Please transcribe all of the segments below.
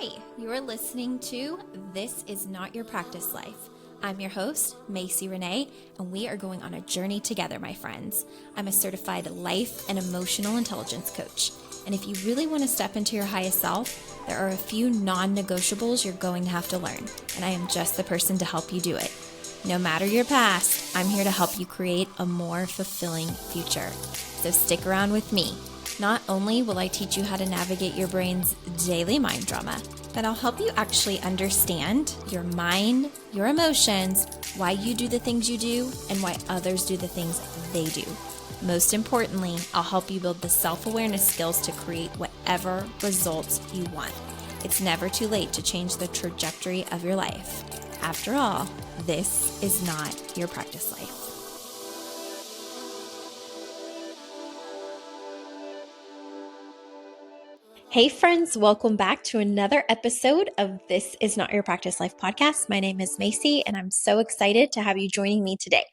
Hi, you're listening to This Is Not Your Practice Life. I'm your host, Macy Renee, and we are going on a journey together, my friends. I'm a certified life and emotional intelligence coach. And if you really want to step into your highest self, there are a few non-negotiables you're going to have to learn, and I am just the person to help you do it. No matter your past, I'm here to help you create a more fulfilling future. So stick around with me. Not only will I teach you how to navigate your brain's daily mind drama, but I'll help you actually understand your mind, your emotions, why you do the things you do, and why others do the things they do. Most importantly, I'll help you build the self-awareness skills to create whatever results you want. It's never too late to change the trajectory of your life. After all, this is not your practice life. Hey friends, welcome back to another episode of This Is Not Your Practice Life podcast. My name is Macy and I'm so excited to have you joining me today.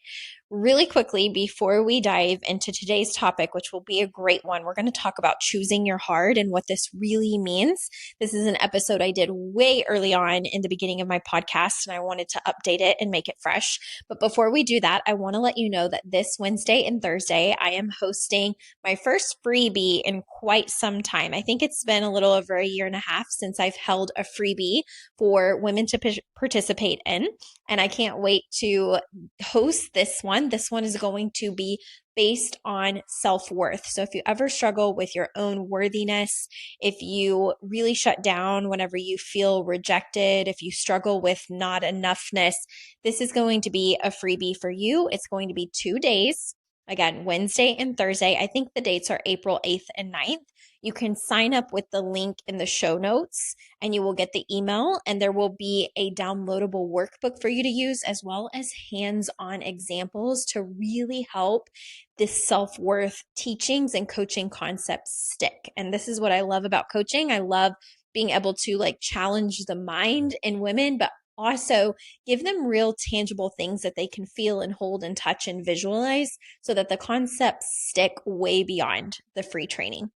Really quickly, before we dive into today's topic, which will be a great one, we're going to talk about choosing your heart and what this really means. This is an episode I did way early on in the beginning of my podcast, and I wanted to update it and make it fresh. But before we do that, I want to let you know that this Wednesday and Thursday, I am hosting my first freebie in quite some time. I think it's been a little over a year and a half since I've held a freebie for women to participate in, and I can't wait to host this one. This one is going to be based on self-worth. So if you ever struggle with your own worthiness, if you really shut down whenever you feel rejected, if you struggle with not enoughness, this is going to be a freebie for you. It's going to be 2 days. Again, Wednesday and Thursday. I think the dates are April 8th and 9th. You can sign up with the link in the show notes and you will get the email, and there will be a downloadable workbook for you to use, as well as hands-on examples to really help this self-worth teachings and coaching concepts stick. And this is what I love about coaching. I love being able to challenge the mind in women, but also give them real tangible things that they can feel and hold and touch and visualize so that the concepts stick way beyond the free training.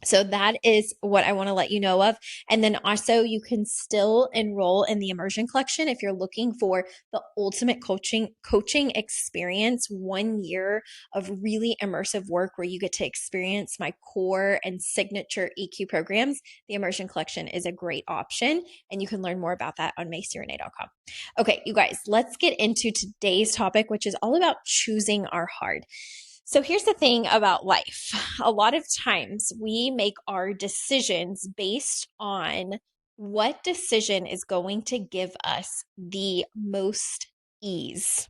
So that is what I want to let you know of. And then also you can still enroll in the immersion collection if you're looking for the ultimate coaching experience, 1 year of really immersive work where you get to experience my core and signature EQ programs. The immersion collection is a great option, and you can learn more about that on macyrenee.com. Okay, you guys, let's get into today's topic, which is all about choosing our heart. So here's the thing about life. A lot of times we make our decisions based on what decision is going to give us the most ease.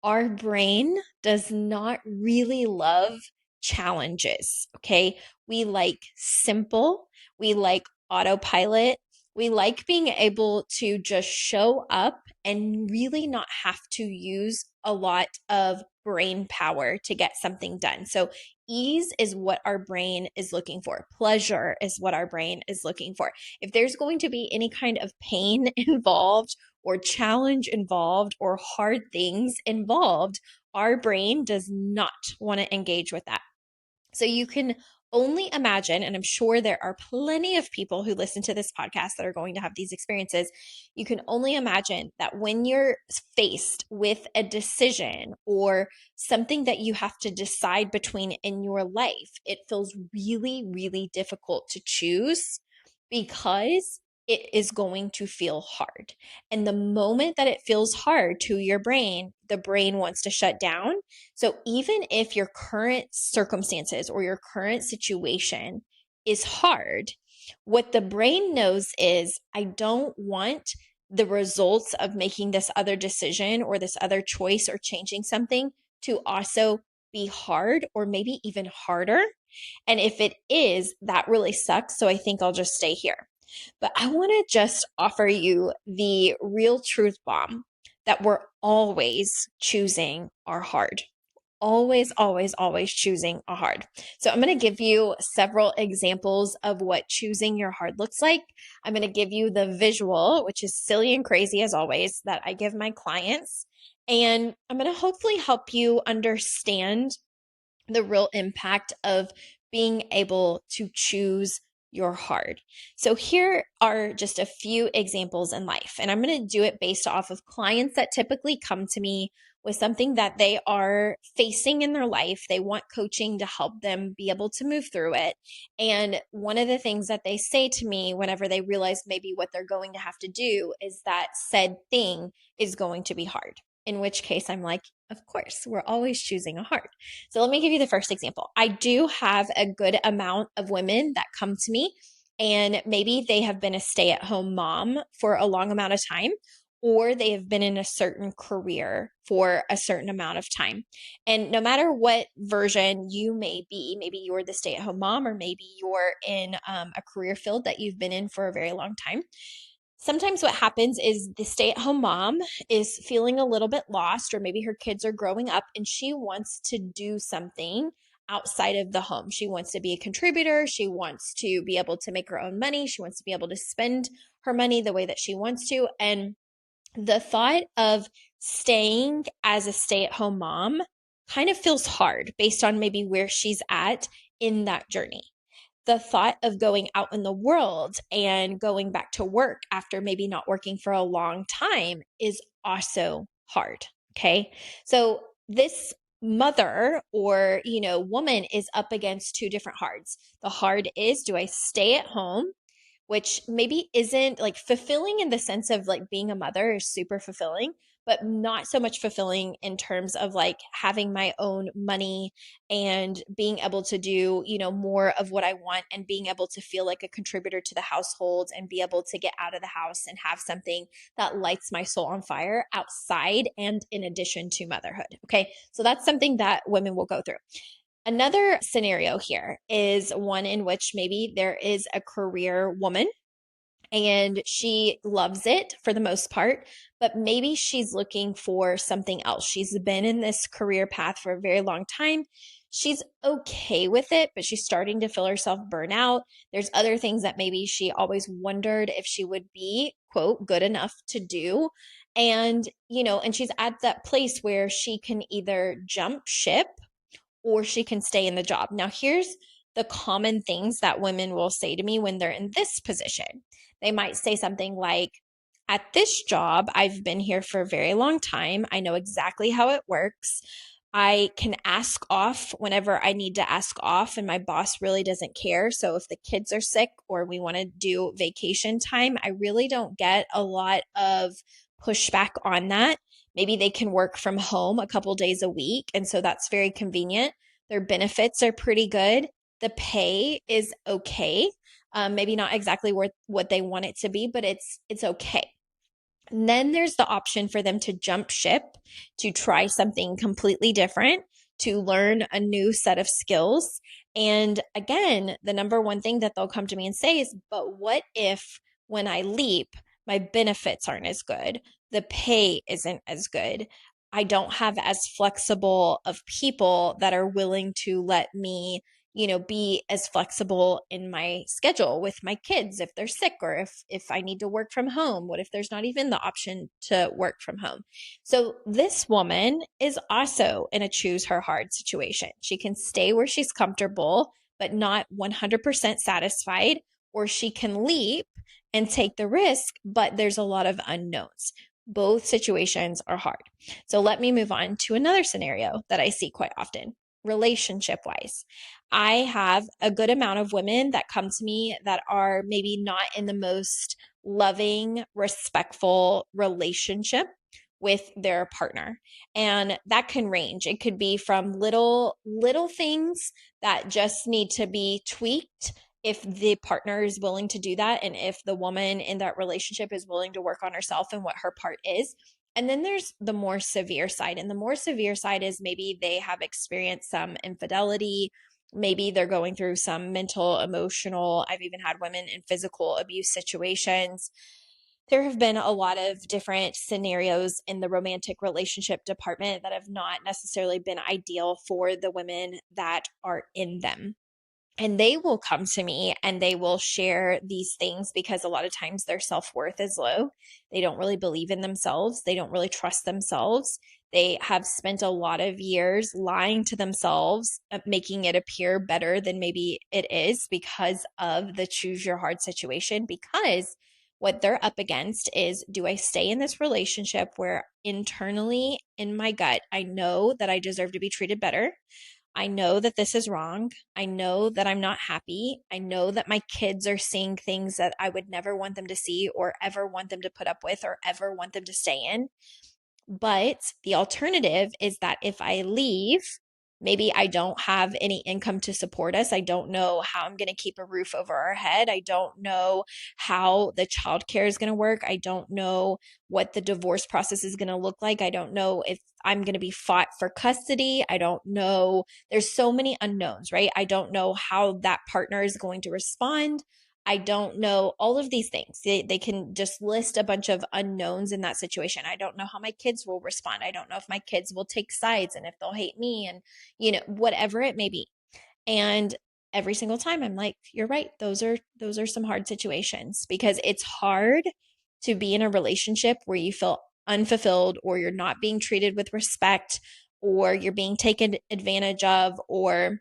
Our brain does not really love challenges, okay? We like simple, we like autopilot, we like being able to just show up and really not have to use a lot of brain power to get something done. So ease is what our brain is looking for. Pleasure is what our brain is looking for. If there's going to be any kind of pain involved or challenge involved or hard things involved, our brain does not want to engage with that. So you can only imagine, and I'm sure there are plenty of people who listen to this podcast that are going to have these experiences. You can only imagine that when you're faced with a decision or something that you have to decide between in your life, it feels really, really difficult to choose because it is going to feel hard. And the moment that it feels hard to your brain, the brain wants to shut down. So even if your current circumstances or your current situation is hard, what the brain knows is, I don't want the results of making this other decision or this other choice or changing something to also be hard or maybe even harder. And if it is, that really sucks. So I think I'll just stay here. But I want to just offer you the real truth bomb that we're always choosing our hard. Always, always, always choosing a hard. So I'm going to give you several examples of what choosing your hard looks like. I'm going to give you the visual, which is silly and crazy as always, that I give my clients. And I'm going to hopefully help you understand the real impact of being able to choose you're hard. So here are just a few examples in life, and I'm going to do it based off of clients that typically come to me with something that they are facing in their life. They want coaching to help them be able to move through it. And one of the things that they say to me whenever they realize maybe what they're going to have to do is that said thing is going to be hard. In which case I'm like, of course, we're always choosing a hard. So let me give you the first example. I do have a good amount of women that come to me and maybe they have been a stay-at-home mom for a long amount of time, or they have been in a certain career for a certain amount of time. And no matter what version you may be, maybe you're the stay-at-home mom, or maybe you're in a career field that you've been in for a very long time. Sometimes what happens is the stay-at-home mom is feeling a little bit lost, or maybe her kids are growing up and she wants to do something outside of the home. She wants to be a contributor. She wants to be able to make her own money. She wants to be able to spend her money the way that she wants to. And the thought of staying as a stay-at-home mom kind of feels hard based on maybe where she's at in that journey. The thought of going out in the world and going back to work after maybe not working for a long time is also hard. Okay. So this mother or, woman is up against two different hards. The hard is, do I stay at home, which maybe isn't like fulfilling in the sense of like being a mother is super fulfilling, but not so much fulfilling in terms of like having my own money and being able to do, more of what I want and being able to feel like a contributor to the household and be able to get out of the house and have something that lights my soul on fire outside and in addition to motherhood. Okay. So that's something that women will go through. Another scenario here is one in which maybe there is a career woman and she loves it for the most part, but maybe she's looking for something else. She's been in this career path for a very long time. She's okay with it, but she's starting to feel herself burn out. There's other things that maybe she always wondered if she would be, quote, good enough to do. And, and she's at that place where she can either jump ship or she can stay in the job. Now, here's the common things that women will say to me when they're in this position. They might say something like, at this job, I've been here for a very long time. I know exactly how it works. I can ask off whenever I need to ask off, and my boss really doesn't care. So if the kids are sick or we want to do vacation time, I really don't get a lot of pushback on that. Maybe they can work from home a couple days a week. And so that's very convenient. Their benefits are pretty good. The pay is okay. Maybe not exactly what they want it to be, but it's okay. And then there's the option for them to jump ship, to try something completely different, to learn a new set of skills. And again, the number one thing that they'll come to me and say is, but what if when I leap, my benefits aren't as good? The pay isn't as good. I don't have as flexible of people that are willing to let me be as flexible in my schedule with my kids if they're sick, or if I need to work from home. What if there's not even the option to work from home? So this woman is also in a choose her hard situation. She can stay where she's comfortable, but not 100% satisfied, or she can leap and take the risk, but there's a lot of unknowns. Both situations are hard. So let me move on to another scenario that I see quite often, relationship wise. I have a good amount of women that come to me that are maybe not in the most loving, respectful relationship with their partner. And that can range. It could be from little things that just need to be tweaked if the partner is willing to do that, and if the woman in that relationship is willing to work on herself and what her part is. And then there's the more severe side. And the more severe side is maybe they have experienced some infidelity. Maybe they're going through some mental, emotional, I've even had women in physical abuse situations. There have been a lot of different scenarios in the romantic relationship department that have not necessarily been ideal for the women that are in them. And they will come to me and they will share these things because a lot of times their self-worth is low. They don't really believe in themselves. They don't really trust themselves. They have spent a lot of years lying to themselves, making it appear better than maybe it is because of the choose your hard situation. Because what they're up against is, do I stay in this relationship where internally in my gut, I know that I deserve to be treated better? I know that this is wrong. I know that I'm not happy. I know that my kids are seeing things that I would never want them to see or ever want them to put up with or ever want them to stay in. But the alternative is that if I leave, maybe I don't have any income to support us. I don't know how I'm going to keep a roof over our head. I don't know how the childcare is going to work. I don't know what the divorce process is going to look like. I don't know if I'm going to be fought for custody. I don't know. There's so many unknowns, right? I don't know how that partner is going to respond. I don't know all of these things. They can just list a bunch of unknowns in that situation. I don't know how my kids will respond. I don't know if my kids will take sides and if they'll hate me and, whatever it may be. And every single time I'm like, you're right. Those are some hard situations because it's hard to be in a relationship where you feel unfulfilled or you're not being treated with respect or you're being taken advantage of or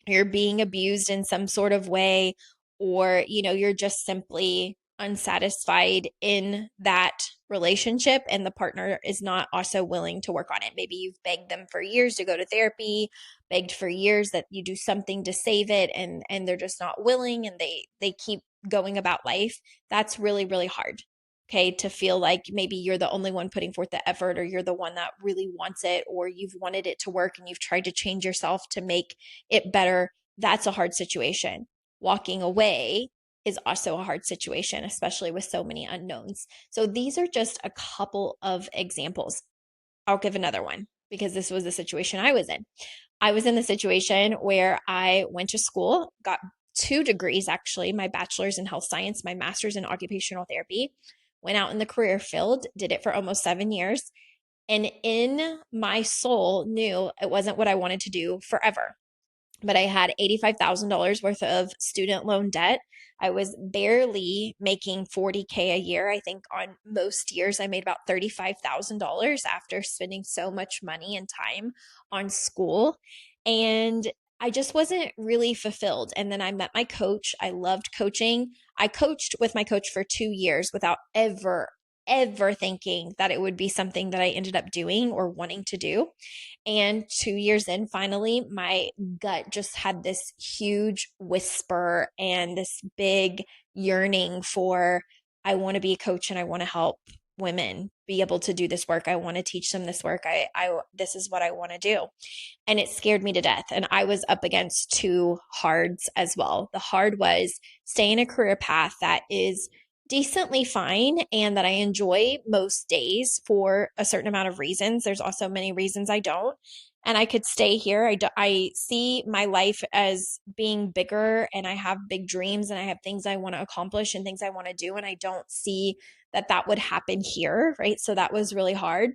you're being abused in some sort of way, or, you're just simply unsatisfied in that relationship and the partner is not also willing to work on it. Maybe you've begged them for years to go to therapy, begged for years that you do something to save it and they're just not willing and they keep going about life. That's really, really hard. Okay, to feel like maybe you're the only one putting forth the effort or you're the one that really wants it or you've wanted it to work and you've tried to change yourself to make it better. That's a hard situation. Walking away is also a hard situation, especially with so many unknowns. So these are just a couple of examples. I'll give another one because this was the situation I was in. I was in the situation where I went to school, got 2 degrees actually, my bachelor's in health science, my master's in occupational therapy, went out in the career field, did it for almost 7 years, and in my soul knew it wasn't what I wanted to do forever. But I had $85,000 worth of student loan debt. I was barely making $40K a year. I think on most years, I made about $35,000 after spending so much money and time on school. And I just wasn't really fulfilled. And then I met my coach. I loved coaching. I coached with my coach for 2 years without ever thinking that it would be something that I ended up doing or wanting to do. And 2 years in, finally, my gut just had this huge whisper and this big yearning for, I want to be a coach and I want to help women be able to do this work. I want to teach them this work. This is what I want to do. And it scared me to death. And I was up against 2 hards as well. The hard was stay in a career path that is decently fine and that I enjoy most days for a certain amount of reasons. There's also many reasons I don't. And I could stay here. I see my life as being bigger and I have big dreams and I have things I want to accomplish and things I want to do. And I don't see that would happen here, right? So that was really hard.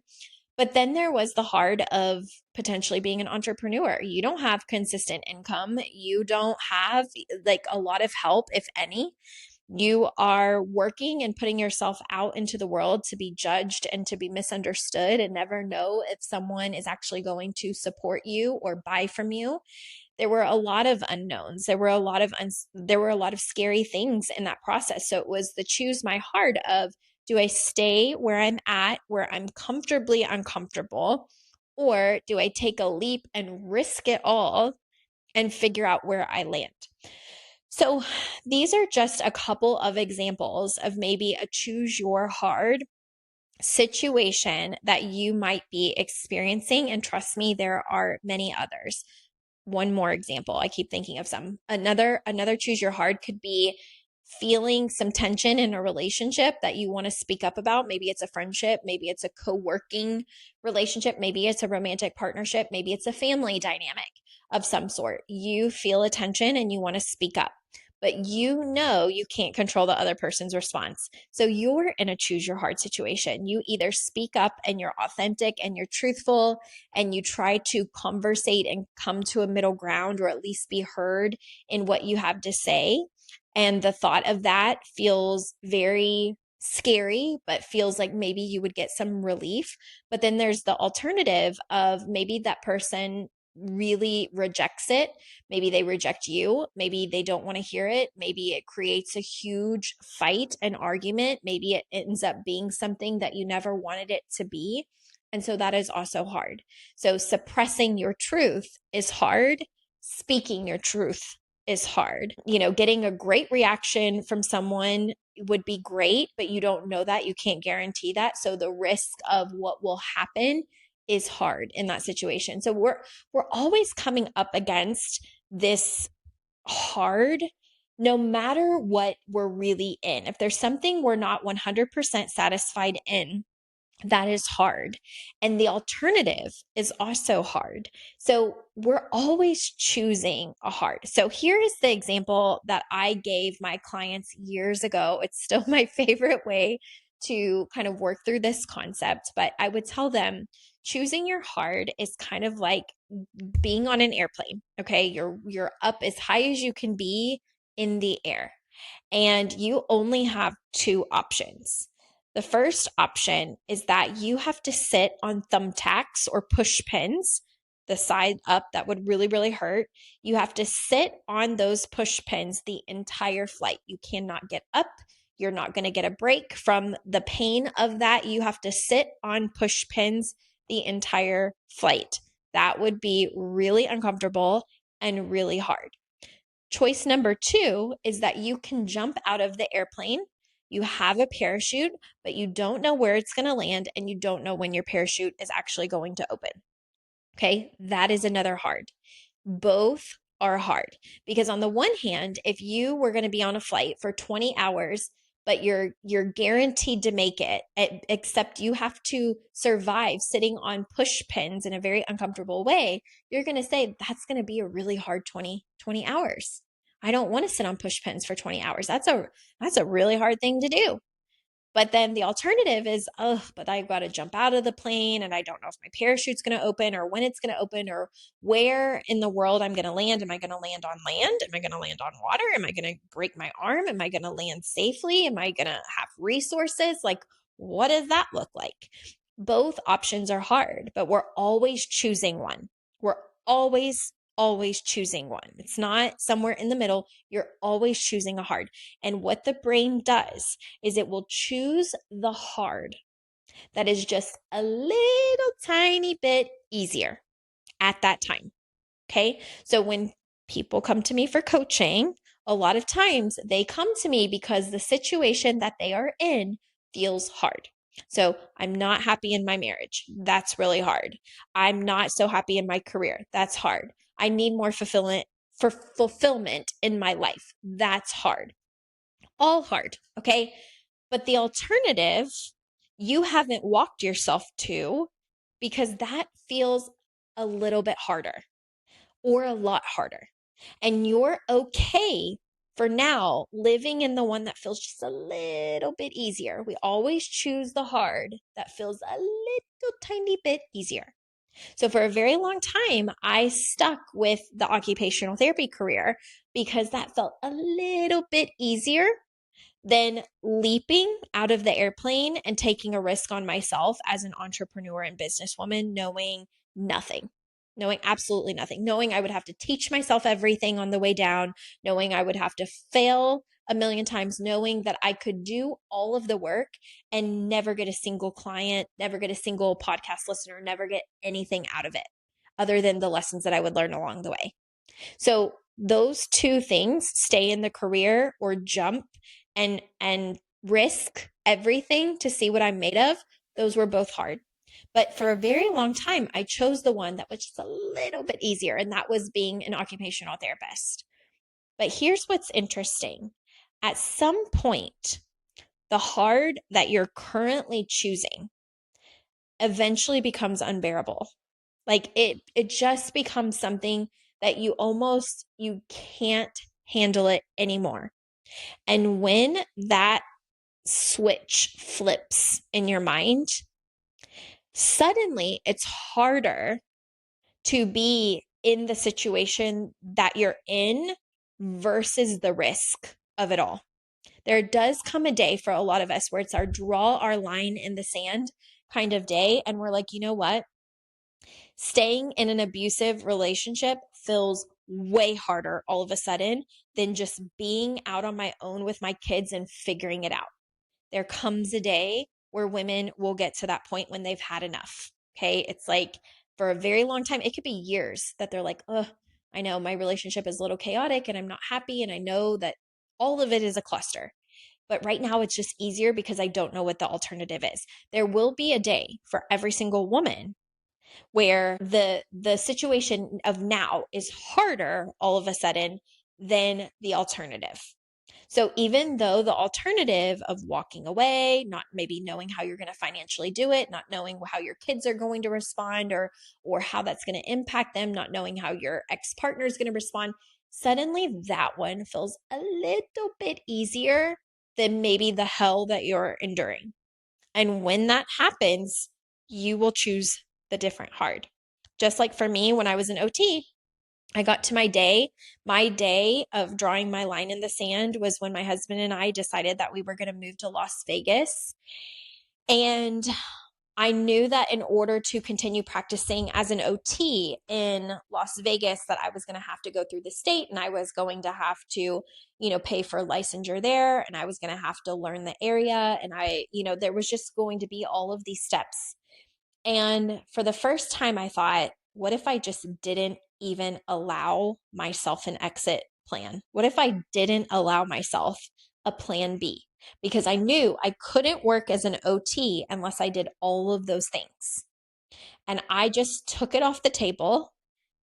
But then there was the hard of potentially being an entrepreneur. You don't have consistent income. You don't have like a lot of help, if any. You are working and putting yourself out into the world to be judged and to be misunderstood and never know if someone is actually going to support you or buy from you. There were a lot of unknowns. There were a lot of scary things in that process. So it was the choose my heart of, do I stay where I'm at, where I'm comfortably uncomfortable, or do I take a leap and risk it all and figure out where I land? So these are just a couple of examples of maybe a choose your hard situation that you might be experiencing. And trust me, there are many others. One more example. I keep thinking of some. Another choose your hard could be feeling some tension in a relationship that you want to speak up about. Maybe it's a friendship, maybe it's a co-working relationship, maybe it's a romantic partnership, maybe it's a family dynamic of some sort. You feel a tension and you want to speak up, but you can't control the other person's response. So you're in a choose your heart situation. You either speak up and you're authentic and you're truthful and you try to conversate and come to a middle ground, or at least be heard in what you have to say. And the thought of that feels very scary, but feels like maybe you would get some relief. But then there's the alternative of maybe that person really rejects it. Maybe they reject you. Maybe they don't want to hear it. Maybe it creates a huge fight, an argument. Maybe it ends up being something that you never wanted it to be. And so that is also hard. So suppressing your truth is hard. Speaking your truth is hard. Getting a great reaction from someone would be great, but you don't know that. You can't guarantee that. So the risk of what will happen is hard in that situation. So we're always coming up against this hard, no matter what we're really in. If there's something we're not 100% satisfied in, that is hard. And the alternative is also hard. So we're always choosing a hard. So here is the example that I gave my clients years ago. It's still my favorite way to kind of work through this concept, but I would tell them choosing your hard is kind of like being on an airplane. Okay. You're up as high as you can be in the air, and you only have two options. The first option is that you have to sit on thumbtacks or push pins, the side up that would really, really hurt. You have to sit on those push pins the entire flight. You cannot get up. You're not going to get a break from the pain of that. You have to sit on push pins the entire flight. That would be really uncomfortable and really hard. Choice number two is that you can jump out of the airplane. You have a parachute, but you don't know where it's going to land, and you don't know when your parachute is actually going to open. Okay, that is another hard. Both are hard because on the one hand, if you were going to be on a flight for 20 hours, but you're guaranteed to make it, except you have to survive sitting on push pins in a very uncomfortable way, you're going to say that's going to be a really hard 20 hours. I don't want to sit on push pins for 20 hours. That's a really hard thing to do. But then the alternative is, oh, but I've got to jump out of the plane and I don't know if my parachute's going to open or when it's going to open or where in the world I'm going to land. Am I going to land on land? Am I going to land on water? Am I going to break my arm? Am I going to land safely? Am I going to have resources? Like, what does that look like? Both options are hard, but we're always choosing one. We're always choosing one. It's not somewhere in the middle. You're always choosing a hard. And what the brain does is it will choose the hard that is just a little tiny bit easier at that time. Okay. So when people come to me for coaching, a lot of times they come to me because the situation that they are in feels hard. So I'm not happy in my marriage. That's really hard. I'm not so happy in my career. That's hard. I need more fulfillment in my life. That's hard. All hard. Okay. But the alternative, you haven't walked yourself to because that feels a little bit harder or a lot harder. And you're okay for now living in the one that feels just a little bit easier. We always choose the hard that feels a little tiny bit easier. So for a very long time, I stuck with the occupational therapy career because that felt a little bit easier than leaping out of the airplane and taking a risk on myself as an entrepreneur and businesswoman, knowing absolutely nothing, knowing I would have to teach myself everything on the way down, knowing I would have to fail a million times, knowing that I could do all of the work and never get a single client, never get a single podcast listener, never get anything out of it other than the lessons that I would learn along the way. So those two things, stay in the career or jump and risk everything to see what I'm made of, those were both hard. But for a very long time, I chose the one that was just a little bit easier, and that was being an occupational therapist. But here's what's interesting. At some point, the hard that you're currently choosing eventually becomes unbearable. Like it just becomes something that you can't handle it anymore. And when that switch flips in your mind, suddenly it's harder to be in the situation that you're in versus the risk of it all. There does come a day for a lot of us where it's our draw our line in the sand kind of day. And we're like, you know what? Staying in an abusive relationship feels way harder all of a sudden than just being out on my own with my kids and figuring it out. There comes a day where women will get to that point when they've had enough. Okay. It's like for a very long time, it could be years that they're like, oh, I know my relationship is a little chaotic and I'm not happy. And I know that all of it is a cluster. But right now it's just easier because I don't know what the alternative is. There will be a day for every single woman where the situation of now is harder all of a sudden than the alternative. So even though the alternative of walking away, not maybe knowing how you're going to financially do it, not knowing how your kids are going to respond or how that's going to impact them, not knowing how your ex-partner is going to respond, suddenly that one feels a little bit easier than maybe the hell that you're enduring. And when that happens, you will choose the different hard. Just like for me, when I was in OT, I got to my day. My day of drawing my line in the sand was when my husband and I decided that we were going to move to Las Vegas. And I knew that in order to continue practicing as an OT in Las Vegas, that I was going to have to go through the state and I was going to have to, pay for licensure there and I was going to have to learn the area. And there was just going to be all of these steps. And for the first time, I thought, what if I just didn't even allow myself an exit plan? What if I didn't allow myself a plan B? Because I knew I couldn't work as an OT unless I did all of those things. And I just took it off the table,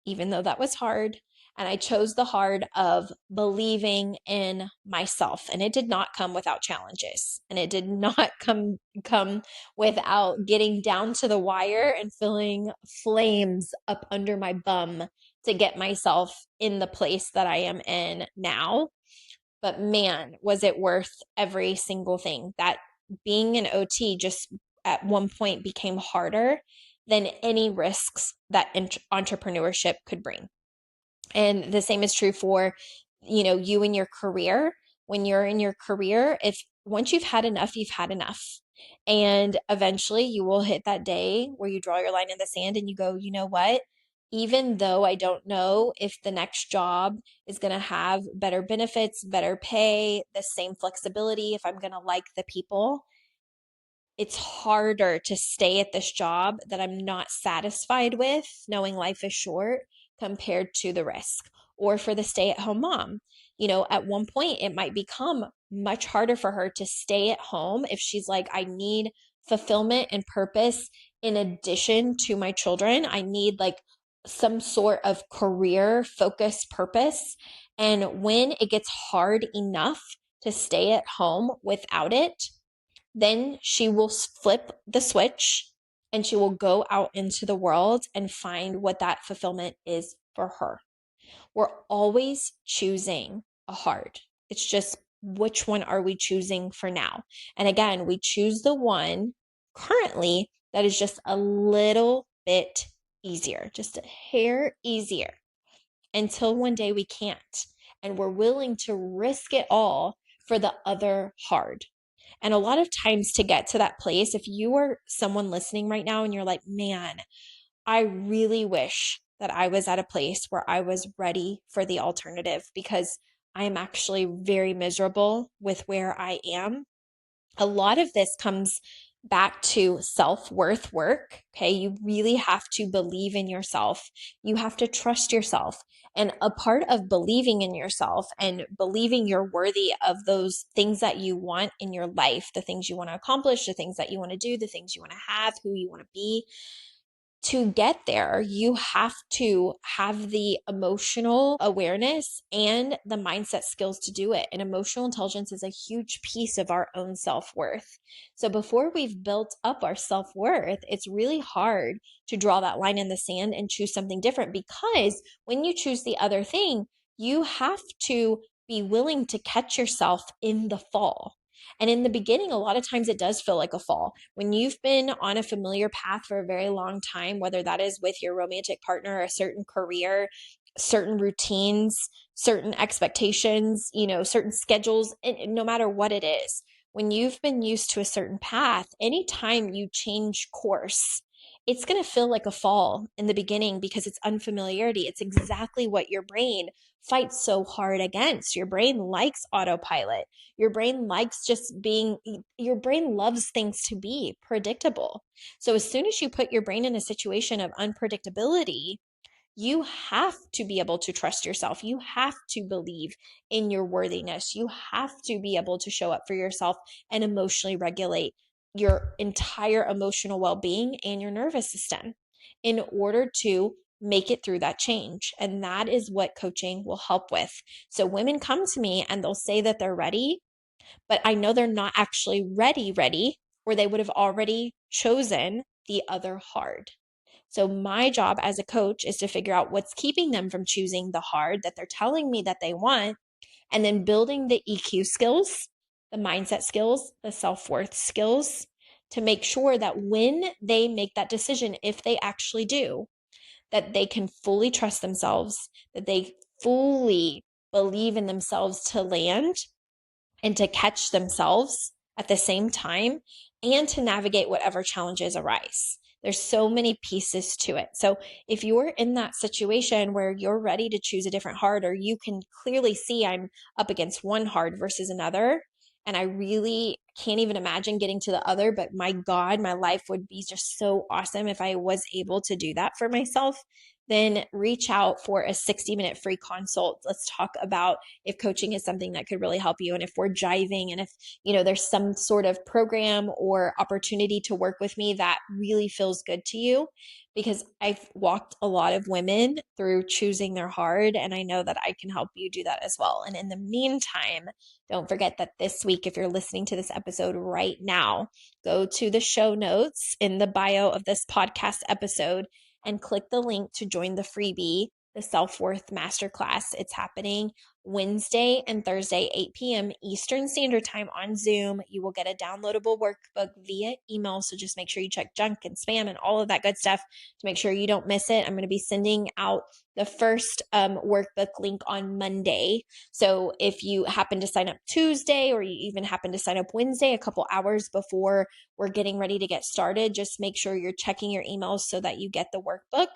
even though that was hard. And I chose the hard of believing in myself. And it did not come without challenges. And it did not come without getting down to the wire and feeling flames up under my bum to get myself in the place that I am in now. But man, was it worth every single thing. That being an OT just at one point became harder than any risks that entrepreneurship could bring. And the same is true for, you in your career. When you're in your career, if once you've had enough, you've had enough. And eventually you will hit that day where you draw your line in the sand and you go, you know what? Even though I don't know if the next job is going to have better benefits, better pay, the same flexibility, if I'm going to like the people, it's harder to stay at this job that I'm not satisfied with, knowing life is short compared to the risk. Or for the stay-at-home mom, at one point it might become much harder for her to stay at home if she's like, I need fulfillment and purpose in addition to my children. I need like some sort of career focused purpose. And when it gets hard enough to stay at home without it, then she will flip the switch and she will go out into the world and find what that fulfillment is for her. We're always choosing a hard. It's just which one are we choosing for now? And again, we choose the one currently that is just a little bit easier, just a hair easier until one day we can't. And we're willing to risk it all for the other hard. And a lot of times to get to that place, if you are someone listening right now and you're like, man, I really wish that I was at a place where I was ready for the alternative because I am actually very miserable with where I am. A lot of this comes back to self-worth work. Okay. You really have to believe in yourself. You have to trust yourself. And a part of believing in yourself and believing you're worthy of those things that you want in your life, the things you want to accomplish, the things that you want to do, the things you want to have, who you want to be, to get there, you have to have the emotional awareness and the mindset skills to do it. And emotional intelligence is a huge piece of our own self-worth. So before we've built up our self-worth, it's really hard to draw that line in the sand and choose something different, because when you choose the other thing, you have to be willing to catch yourself in the fall. And in the beginning, a lot of times it does feel like a fall. When you've been on a familiar path for a very long time, whether that is with your romantic partner, a certain career, certain routines, certain expectations, certain schedules, and no matter what it is, when you've been used to a certain path, anytime you change course, it's going to feel like a fall in the beginning because it's unfamiliarity. It's exactly what your brain fights so hard against. Your brain likes autopilot. Your brain likes your brain loves things to be predictable. So as soon as you put your brain in a situation of unpredictability, you have to be able to trust yourself. You have to believe in your worthiness. You have to be able to show up for yourself and emotionally regulate your entire emotional well-being and your nervous system in order to make it through that change. And that is what coaching will help with. So women come to me and they'll say that they're ready, but I know they're not actually ready, or they would have already chosen the other hard. So my job as a coach is to figure out what's keeping them from choosing the hard that they're telling me that they want, and then building the EQ skills, the mindset skills, the self-worth skills to make sure that when they make that decision, if they actually do, that they can fully trust themselves, that they fully believe in themselves to land and to catch themselves at the same time and to navigate whatever challenges arise. There's so many pieces to it. So if you're in that situation where you're ready to choose a different hard, or you can clearly see I'm up against one hard versus another, and I really can't even imagine getting to the other, but my God, my life would be just so awesome if I was able to do that for myself, then reach out for a 60-minute free consult. Let's talk about if coaching is something that could really help you, and if we're jiving, and if there's some sort of program or opportunity to work with me that really feels good to you, because I've walked a lot of women through choosing their hard, and I know that I can help you do that as well. And in the meantime, don't forget that this week, if you're listening to this episode right now, go to the show notes in the bio of this podcast episode and click the link to join the freebie, the Self-Worth Masterclass. It's happening Wednesday and Thursday, 8 p.m. Eastern Standard Time on Zoom. You will get a downloadable workbook via email, so just make sure you check junk and spam and all of that good stuff to make sure you don't miss it. I'm going to be sending out the first workbook link on Monday. So if you happen to sign up Tuesday, or you even happen to sign up Wednesday, a couple hours before we're getting ready to get started, just make sure you're checking your emails so that you get the workbook.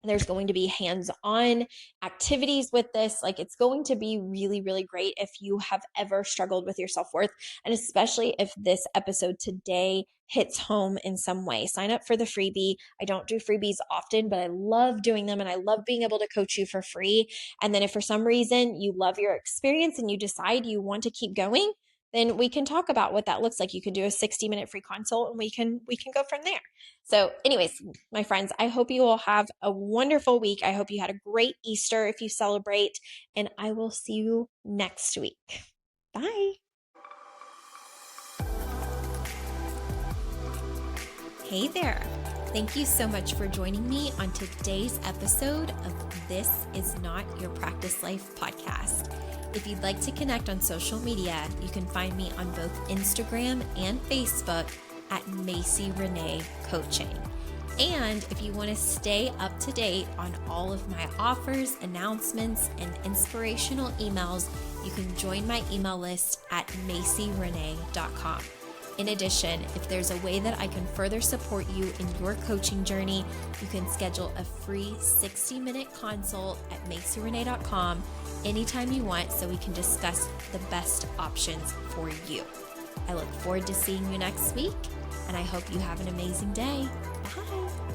There's going to be hands-on activities with this. Like, it's going to be really, really great if you have ever struggled with your self-worth, and especially if this episode today hits home in some way. Sign up for the freebie. I don't do freebies often, but I love doing them, and I love being able to coach you for free. And then if for some reason you love your experience and you decide you want to keep going, then we can talk about what that looks like. You can do a 60-minute free consult, and we can go from there. So anyways, my friends, I hope you all have a wonderful week. I hope you had a great Easter if you celebrate, and I will see you next week. Bye. Hey there. Thank you so much for joining me on today's episode of This Is Not Your Practice Life podcast. If you'd like to connect on social media, you can find me on both Instagram and Facebook at Macy Renee Coaching. And if you want to stay up to date on all of my offers, announcements, and inspirational emails, you can join my email list at macyrenee.com. In addition, if there's a way that I can further support you in your coaching journey, you can schedule a free 60-minute consult at macyrenee.com anytime you want, so we can discuss the best options for you. I look forward to seeing you next week, and I hope you have an amazing day. Bye.